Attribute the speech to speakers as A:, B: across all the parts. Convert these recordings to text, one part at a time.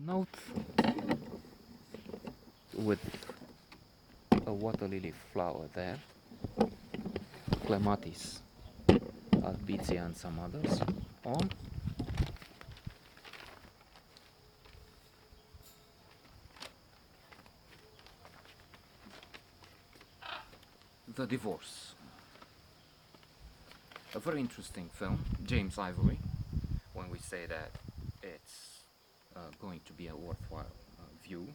A: A note with a water lily flower there, Clematis albizia and some others on. The Divorce. A very interesting film, James Ivory, when we say that it's going to be a worthwhile view,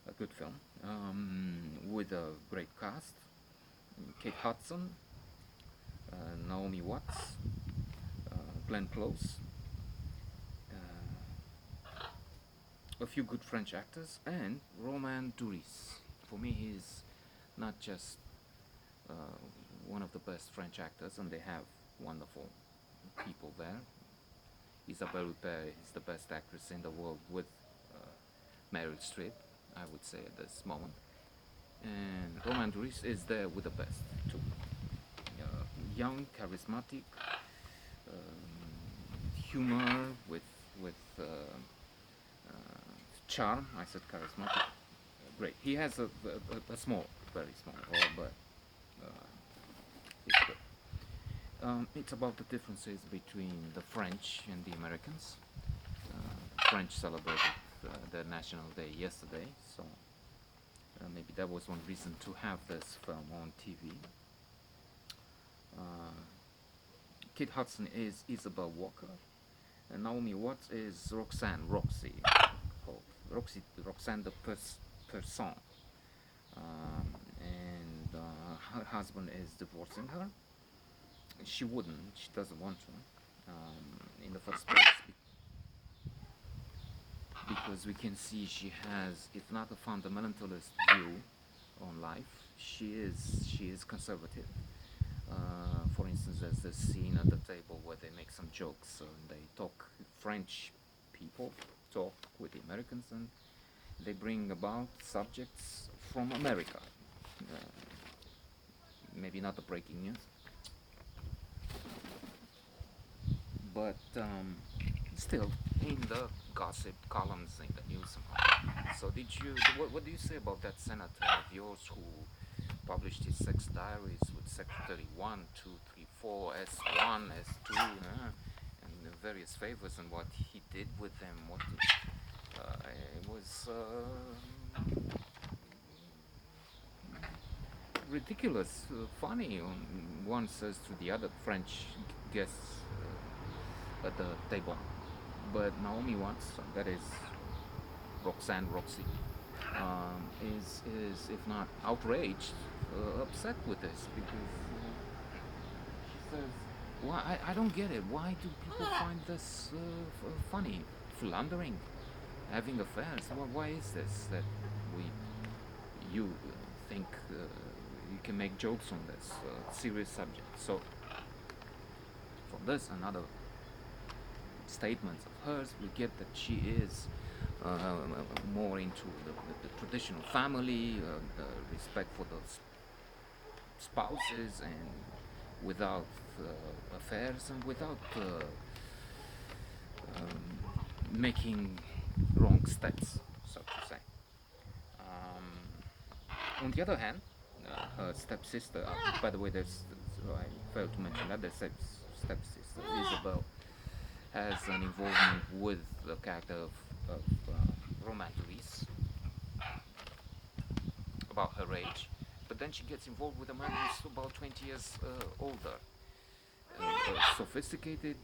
A: a good film, with a great cast, Kate Hudson, Naomi Watts, Glenn Close, a few good French actors, and Romain Duris. For me, he's not just one of the best French actors, and they have wonderful people there. Isabelle Huppert is the best actress in the world with Meryl Streep, I would say at this moment. And Romain Duris is there with the best too. Young, charismatic, humor with charm. I said charismatic. Great. He has a small, very small role, but it's good. It's about the differences between the French and the Americans. French celebrated their National Day yesterday, so maybe that was one reason to have this film on TV. Kate Hudson is Isabel Walker, and Naomi Watts is Roxy, called Roxanne the Person. And her husband is divorcing her. She doesn't want to, in the first place, because we can see she has, if not a fundamentalist view on life, she is conservative. For instance, there's this scene at the table where they make some jokes, and they talk, French people talk with the Americans, and they bring about subjects from America. Maybe not the breaking news, but still in the gossip columns in the news somehow. So what do you say about that senator of yours who published his sex diaries with Secretary 1, 2, 3, 4, S1, S2, and various favors, and what he did with them? It was ridiculous, funny. One says to the other French guests at the table. But Naomi Watts, that is Roxy, is if not outraged, upset with this, because she says, "Why? I don't get it. Why do people find this funny? Philandering, having affairs. Why is this that you think you can make jokes on this serious subject?" So from this and other statements of hers, we get that she is more into the traditional family, respect for the spouses, and without affairs, and without making wrong steps, so to say. On the other hand, her stepsister, by the way, I failed to mention that, the stepsister, Isabel, has an involvement with the character of Romain Duris, about her age, but then she gets involved with a man who's about 20 years older. Sophisticated,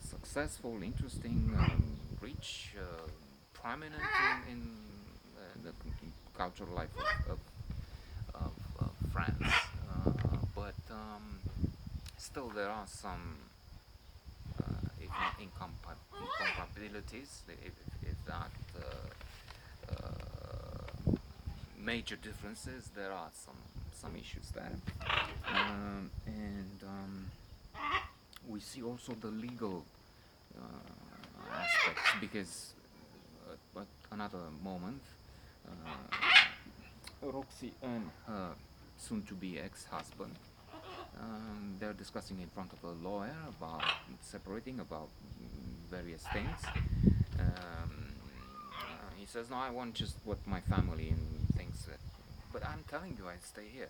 A: successful, interesting, rich, prominent in the cultural life of France. But still there are some, if not incompatibilities, if not major differences, there are some issues there. And we see also the legal aspects, because at another moment, Roxy and her soon-to-be ex-husband, they're discussing in front of a lawyer about separating, about various things. says, no, I want just what my family and things that. But I'm telling you, I stay here.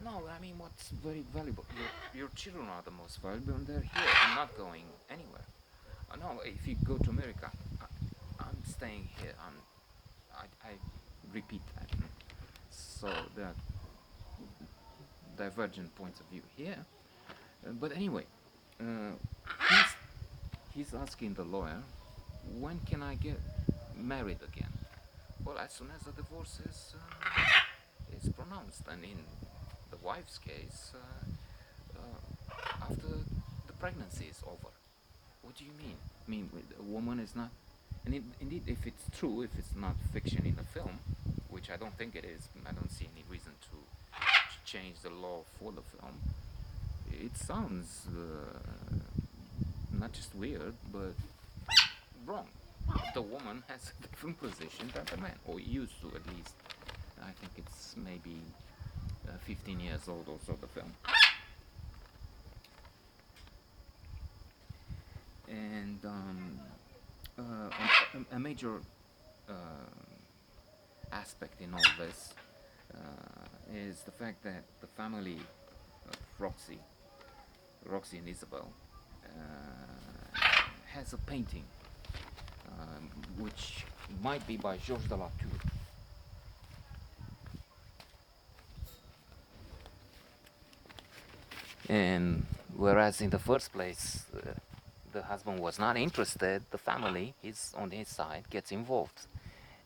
A: No, I mean, what's very valuable? Your children are the most valuable, and they're here. I'm not going anywhere. No, if you go to America, I'm staying here. I repeat that. So there are divergent points of view here. But anyway, uh, he's, he's asking the lawyer, when can I get married again? Well, as soon as the divorce is pronounced, and in the wife's case, after the pregnancy is over. What do you mean? I mean, a woman is not. And indeed, if it's true, if it's not fiction in the film, which I don't think it is, I don't see any reason to change the law for the film. It sounds not just weird, but wrong. The woman has a different position than the man, or used to at least. I think it's maybe 15 years old or so, the film. And a major aspect in all this is the fact that the family of Roxy and Isabel, has a painting which might be by Georges de Latour. And whereas in the first place, the husband was not interested, the family, is on his side, gets involved.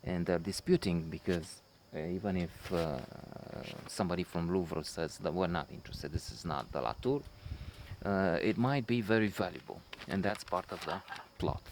A: And they're disputing because even if somebody from Louvre says that we're not interested, this is not the Latour, it might be very valuable. And that's part of the plot.